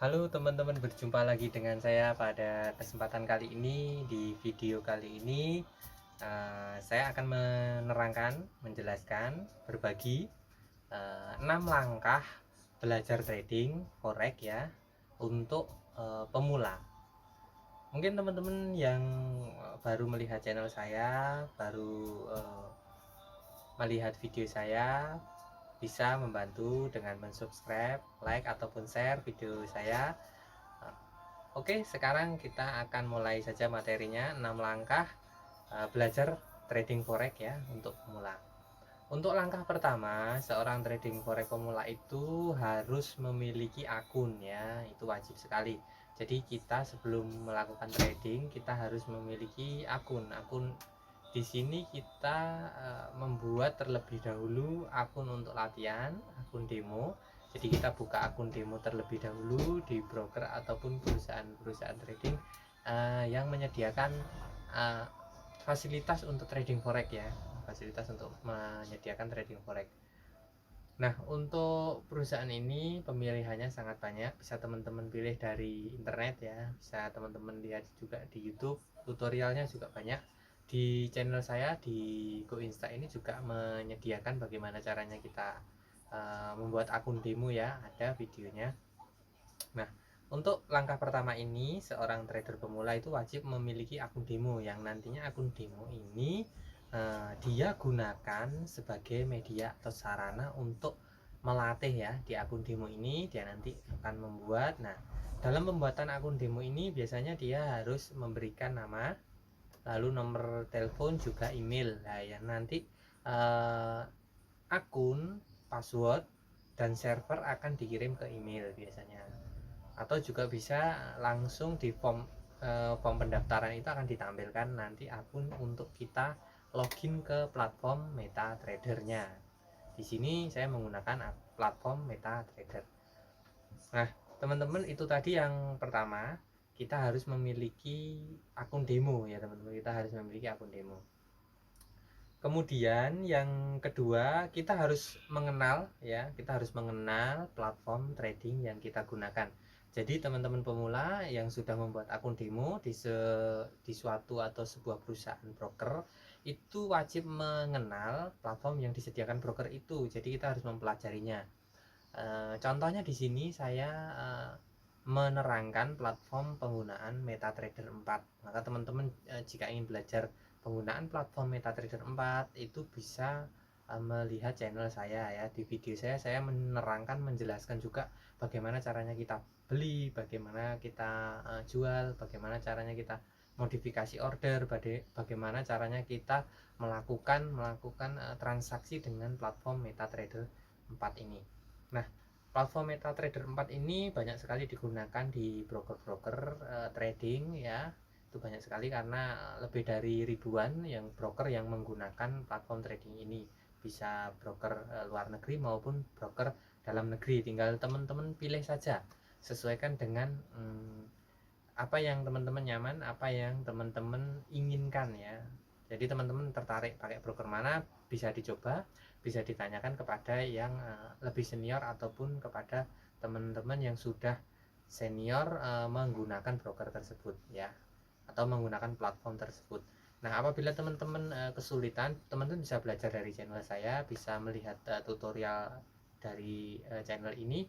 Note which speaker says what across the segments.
Speaker 1: Halo teman-teman, berjumpa lagi dengan saya pada kesempatan kali ini. Di video kali ini saya akan menerangkan, menjelaskan, berbagi 6 langkah belajar trading forex ya untuk pemula. Mungkin teman-teman yang baru melihat channel saya, baru melihat video saya, bisa membantu dengan mensubscribe, like ataupun share video saya. Oke, sekarang kita akan mulai saja materinya. 6 langkah belajar trading forex ya untuk pemula. Untuk langkah pertama, seorang trading forex pemula itu harus memiliki akun ya, itu wajib sekali. Jadi kita sebelum melakukan trading, kita harus memiliki akun. Di sini kita membuat terlebih dahulu akun untuk latihan, akun demo. Jadi kita buka akun demo terlebih dahulu di broker ataupun perusahaan trading yang menyediakan fasilitas untuk trading forex ya, fasilitas untuk menyediakan trading forex. Nah, untuk perusahaan ini pemilihannya sangat banyak, bisa teman-teman pilih dari internet ya, bisa teman-teman lihat juga di YouTube, tutorialnya juga banyak. Di channel saya di GoInsta ini juga menyediakan bagaimana caranya kita membuat akun demo ya, ada videonya. Nah, untuk langkah pertama ini, seorang trader pemula itu wajib memiliki akun demo, yang nantinya akun demo ini dia gunakan sebagai media atau sarana untuk melatih ya. Di akun demo ini dia nanti akan membuat. Nah, dalam pembuatan akun demo ini biasanya dia harus memberikan nama, lalu nomor telepon, juga email. Nah, yang nanti akun, password, dan server akan dikirim ke email biasanya, atau juga bisa langsung di form pendaftaran itu akan ditampilkan nanti akun untuk kita login ke platform MetaTrader-nya. Di sini saya menggunakan platform MetaTrader. Nah, teman-teman, itu tadi yang pertama, kita harus memiliki akun demo ya teman-teman, kita harus memiliki akun demo. Kemudian yang kedua, kita harus mengenal ya, kita harus mengenal platform trading yang kita gunakan. Jadi teman-teman pemula yang sudah membuat akun demo di suatu atau sebuah perusahaan broker, itu wajib mengenal platform yang disediakan broker itu. Jadi kita harus mempelajarinya. Contohnya di sini saya menerangkan platform penggunaan MetaTrader 4. Maka teman-teman jika ingin belajar penggunaan platform MetaTrader 4 itu bisa melihat channel saya ya. Di video saya menerangkan, menjelaskan juga bagaimana caranya kita beli, bagaimana kita jual, bagaimana caranya kita modifikasi order, bagaimana caranya kita melakukan transaksi dengan platform MetaTrader 4 ini. Nah, platform MetaTrader 4 ini banyak sekali digunakan di broker-broker trading ya. Itu banyak sekali karena lebih dari ribuan yang broker yang menggunakan platform trading ini. Bisa broker luar negeri maupun broker dalam negeri. Tinggal teman-teman pilih saja, sesuaikan dengan apa yang teman-teman nyaman, apa yang teman-teman inginkan ya. Jadi teman-teman tertarik pakai broker mana, bisa dicoba, bisa ditanyakan kepada yang lebih senior ataupun kepada teman-teman yang sudah senior menggunakan broker tersebut ya, atau menggunakan platform tersebut. Nah, apabila teman-teman kesulitan, teman-teman bisa belajar dari channel saya, bisa melihat tutorial dari channel ini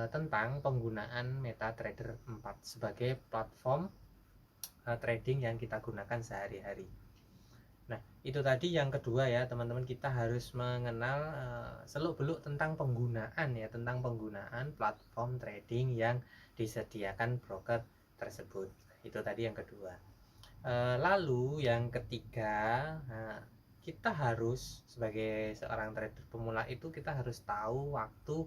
Speaker 1: tentang penggunaan MetaTrader 4 sebagai platform trading yang kita gunakan sehari-hari. Nah, itu tadi yang kedua ya teman-teman, kita harus mengenal seluk-beluk tentang penggunaan ya, tentang penggunaan platform trading yang disediakan broker tersebut. Itu tadi yang kedua. Lalu yang ketiga, kita harus sebagai seorang trader pemula itu kita harus tahu waktu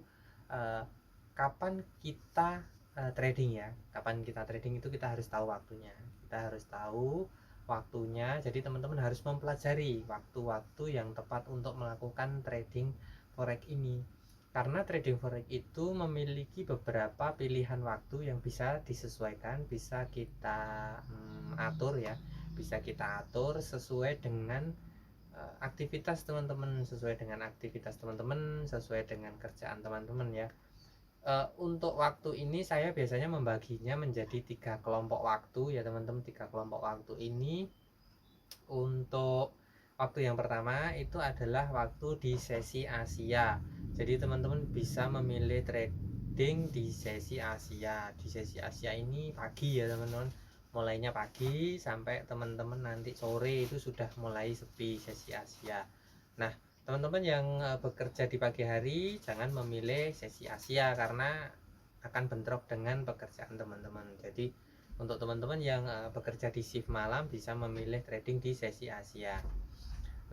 Speaker 1: kapan kita trading ya. Kapan kita trading itu kita harus tahu waktunya. Kita harus tahu waktunya. Jadi teman-teman harus mempelajari waktu-waktu yang tepat untuk melakukan trading forex ini. Karena trading forex itu memiliki beberapa pilihan waktu yang bisa disesuaikan, bisa kita atur ya, bisa kita atur sesuai dengan aktivitas teman-teman, sesuai dengan aktivitas teman-teman, sesuai dengan kerjaan teman-teman ya. Untuk waktu ini saya biasanya membaginya menjadi 3 kelompok waktu ya teman-teman. 3 kelompok waktu ini, untuk waktu yang pertama itu adalah waktu di sesi Asia. Jadi teman-teman bisa memilih trading di sesi Asia. Di sesi Asia ini pagi ya teman-teman, mulainya pagi sampai teman-teman nanti sore itu sudah mulai sepi sesi Asia. Nah, teman-teman yang bekerja di pagi hari jangan memilih sesi Asia karena akan bentrok dengan pekerjaan teman-teman. Jadi untuk teman-teman yang bekerja di shift malam bisa memilih trading di sesi Asia.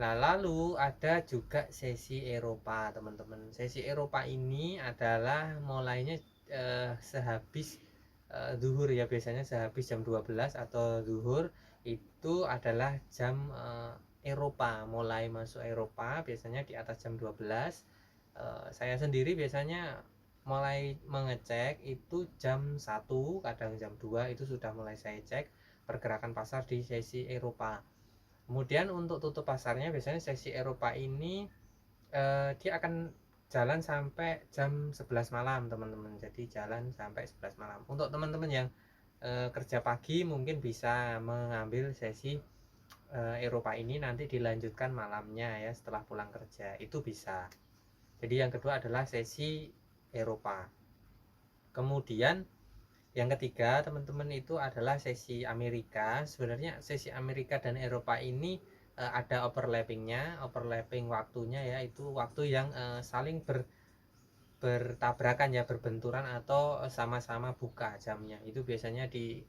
Speaker 1: Nah, lalu ada juga sesi Eropa teman-teman. Sesi Eropa ini adalah mulainya sehabis zuhur ya, biasanya sehabis jam 12 atau zuhur itu adalah jam Eropa, mulai masuk Eropa biasanya di atas jam 12. Saya sendiri biasanya mulai mengecek itu jam 1, kadang jam 2 itu sudah mulai saya cek pergerakan pasar di sesi Eropa. Kemudian untuk tutup pasarnya biasanya sesi Eropa ini dia akan jalan sampai jam 11 malam teman-teman. Jadi jalan sampai 11 malam. Untuk teman-teman yang kerja pagi mungkin bisa mengambil sesi Eropa ini nanti dilanjutkan malamnya ya setelah pulang kerja, itu bisa. Jadi yang kedua adalah sesi Eropa. Kemudian yang ketiga teman-teman itu adalah sesi Amerika. Sebenarnya sesi Amerika dan Eropa ini ada overlapping waktunya ya, itu waktu yang saling bertabrakan ya, berbenturan atau sama-sama buka jamnya. Itu biasanya di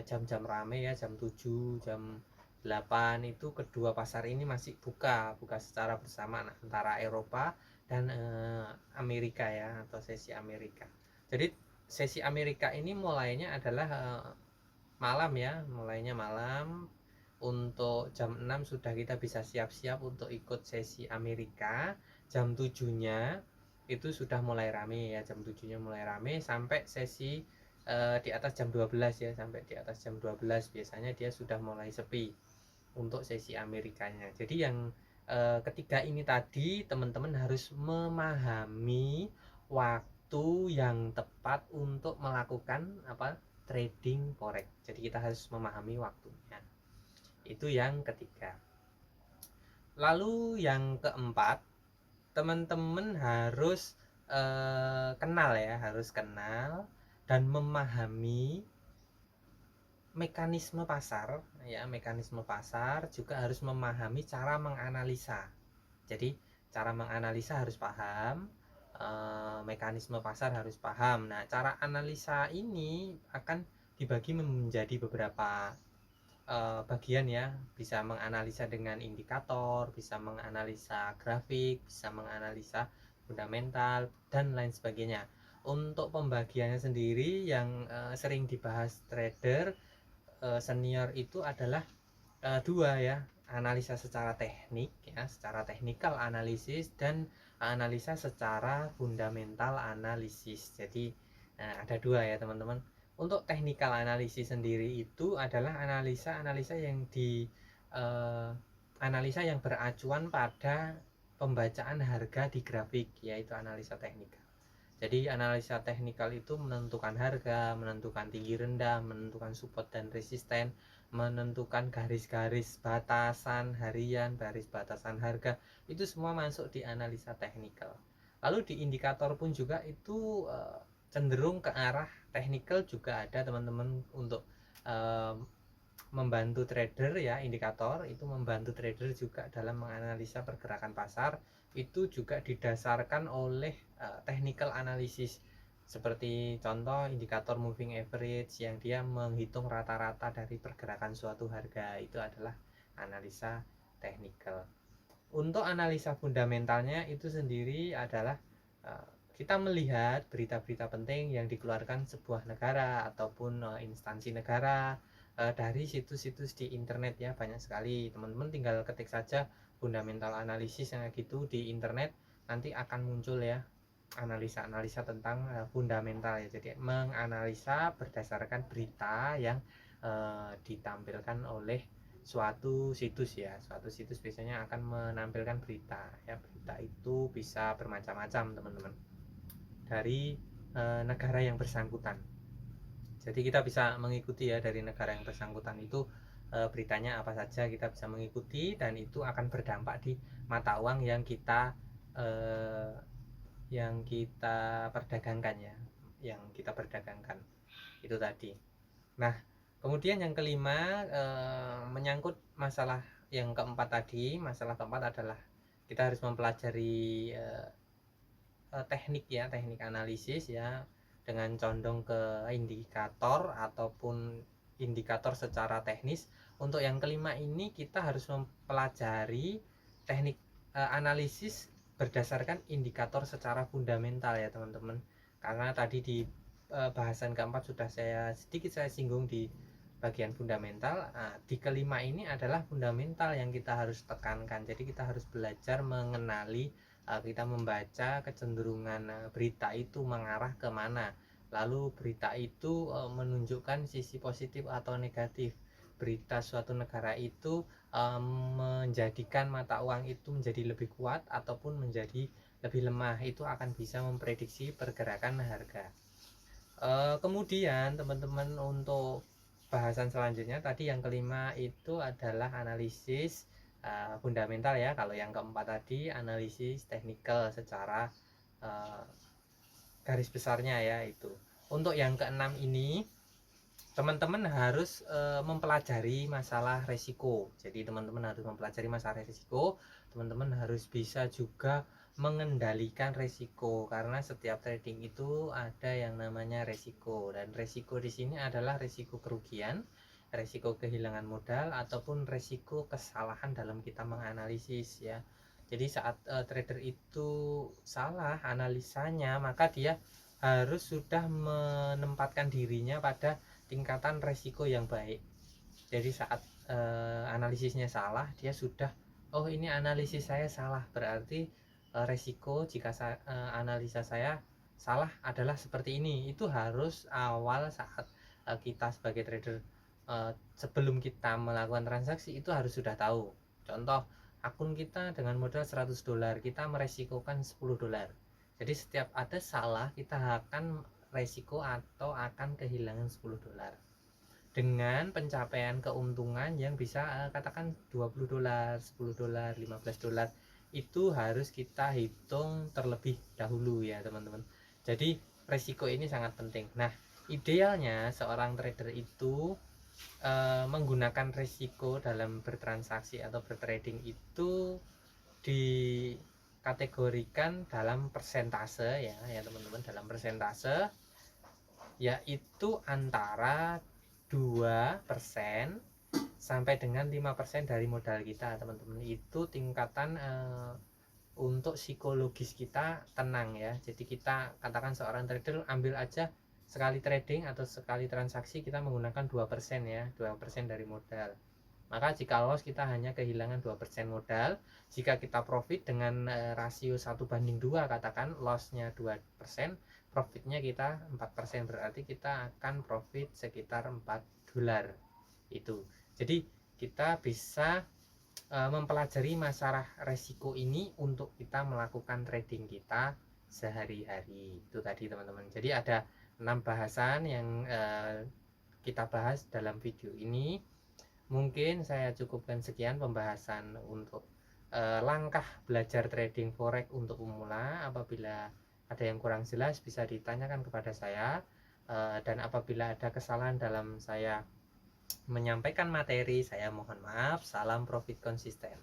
Speaker 1: jam-jam rame ya, jam 7, jam 8 itu kedua pasar ini masih buka secara bersamaan antara Eropa dan Amerika ya, atau sesi Amerika. Jadi sesi Amerika ini mulainya adalah malam ya, mulainya malam. Untuk jam 6 sudah kita bisa siap-siap untuk ikut sesi Amerika. Jam 7-nya itu sudah mulai rame ya, jam 7-nya mulai rame sampai sesi di atas jam 12 ya, sampai di atas jam 12 biasanya dia sudah mulai sepi untuk sesi Amerikanya. Jadi yang ketiga ini tadi teman-teman harus memahami waktu yang tepat untuk melakukan trading forex. Jadi kita harus memahami waktunya. Itu yang ketiga. Lalu yang keempat, teman-teman harus kenal ya, harus kenal dan memahami mekanisme pasar ya, mekanisme pasar juga harus memahami cara menganalisa. Jadi cara menganalisa harus paham, mekanisme pasar harus paham. Nah, cara analisa ini akan dibagi menjadi beberapa bagian ya. Bisa menganalisa dengan indikator, bisa menganalisa grafik, bisa menganalisa fundamental dan lain sebagainya. Untuk pembagiannya sendiri yang sering dibahas trader senior itu adalah dua ya, analisa secara teknik ya, secara technical analisis, dan analisa secara fundamental analisis. Jadi ada dua ya teman-teman. Untuk technical analisis sendiri itu adalah analisa yang analisa yang beracuan pada pembacaan harga di grafik, yaitu analisa teknikal. Jadi analisa teknikal itu menentukan harga, menentukan tinggi rendah, menentukan support dan resisten, menentukan garis-garis batasan harian, garis batasan harga, itu semua masuk di analisa teknikal. Lalu di indikator pun juga itu cenderung ke arah teknikal juga ada teman-teman, untuk membantu trader ya. Indikator itu membantu trader juga dalam menganalisa pergerakan pasar, itu juga didasarkan oleh technical analysis. Seperti contoh indikator moving average yang dia menghitung rata-rata dari pergerakan suatu harga, itu adalah analisa technical. Untuk analisa fundamentalnya itu sendiri adalah kita melihat berita-berita penting yang dikeluarkan sebuah negara ataupun instansi negara dari situs-situs di internet ya, banyak sekali. Teman-teman tinggal ketik saja fundamental analisis yang gitu di internet, nanti akan muncul ya analisa-analisa tentang fundamental ya. Jadi menganalisa berdasarkan berita yang ditampilkan oleh suatu situs ya. Suatu situs biasanya akan menampilkan berita ya. Berita itu bisa bermacam-macam teman-teman, dari negara yang bersangkutan. Jadi kita bisa mengikuti ya dari negara yang bersangkutan itu beritanya apa saja kita bisa mengikuti, dan itu akan berdampak di mata uang eh, yang kita perdagangkan ya, yang kita perdagangkan itu tadi. Nah, kemudian yang kelima menyangkut masalah yang keempat tadi. Masalah keempat adalah kita harus mempelajari teknik ya, teknik analisis ya, dengan condong ke indikator ataupun indikator secara teknis. Untuk yang kelima ini kita harus mempelajari teknik analisis berdasarkan indikator secara fundamental ya teman-teman. Karena tadi di bahasan keempat sudah sedikit saya singgung di bagian fundamental. Nah, di kelima ini adalah fundamental yang kita harus tekankan. Jadi kita harus belajar mengenali, kita membaca kecenderungan berita itu mengarah kemana, lalu berita itu menunjukkan sisi positif atau negatif. Berita suatu negara itu menjadikan mata uang itu menjadi lebih kuat ataupun menjadi lebih lemah, itu akan bisa memprediksi pergerakan harga. Kemudian teman-teman, untuk bahasan selanjutnya tadi yang kelima itu adalah analisis fundamental ya. Kalau yang keempat tadi analisis teknikal secara uh, garis besarnya ya itu. Untuk yang keenam ini teman-teman harus mempelajari masalah resiko. Jadi teman-teman harus mempelajari masalah resiko. Teman-teman harus bisa juga mengendalikan resiko, karena setiap trading itu ada yang namanya resiko, dan resiko di sini adalah resiko kerugian, resiko kehilangan modal, ataupun resiko kesalahan dalam kita menganalisis ya. Jadi saat trader itu salah analisanya, maka dia harus sudah menempatkan dirinya pada tingkatan resiko yang baik. Jadi saat analisisnya salah, dia sudah, oh ini analisis saya salah, berarti resiko jika analisa saya salah adalah seperti ini. Itu harus awal saat kita sebagai trader, sebelum kita melakukan transaksi itu harus sudah tahu. Contoh, akun kita dengan modal $100, kita meresikokan $10. Jadi setiap ada salah kita akan resiko atau akan kehilangan $10 dengan pencapaian keuntungan yang bisa katakan $20, $10, $15. Itu harus kita hitung terlebih dahulu ya teman-teman. Jadi resiko ini sangat penting. Nah, idealnya seorang trader itu menggunakan resiko dalam bertransaksi atau bertrading itu dikategorikan dalam persentase ya teman-teman, dalam persentase, yaitu antara 2% sampai dengan 5% dari modal kita teman-teman. Itu tingkatan untuk psikologis kita tenang ya. Jadi kita katakan seorang trader ambil aja sekali trading atau sekali transaksi kita menggunakan 2% ya, 2% dari modal. Maka jika loss kita hanya kehilangan 2% modal. Jika kita profit dengan rasio 1:2, katakan lossnya 2%, profitnya kita 4%, berarti kita akan profit sekitar $4 itu. Jadi kita bisa mempelajari masalah resiko ini untuk kita melakukan trading kita sehari-hari itu tadi teman-teman. Jadi ada 6 bahasan yang kita bahas dalam video ini. Mungkin saya cukupkan sekian pembahasan untuk langkah belajar trading forex untuk pemula. Apabila ada yang kurang jelas bisa ditanyakan kepada saya, dan apabila ada kesalahan dalam saya menyampaikan materi, saya mohon maaf. Salam profit konsisten.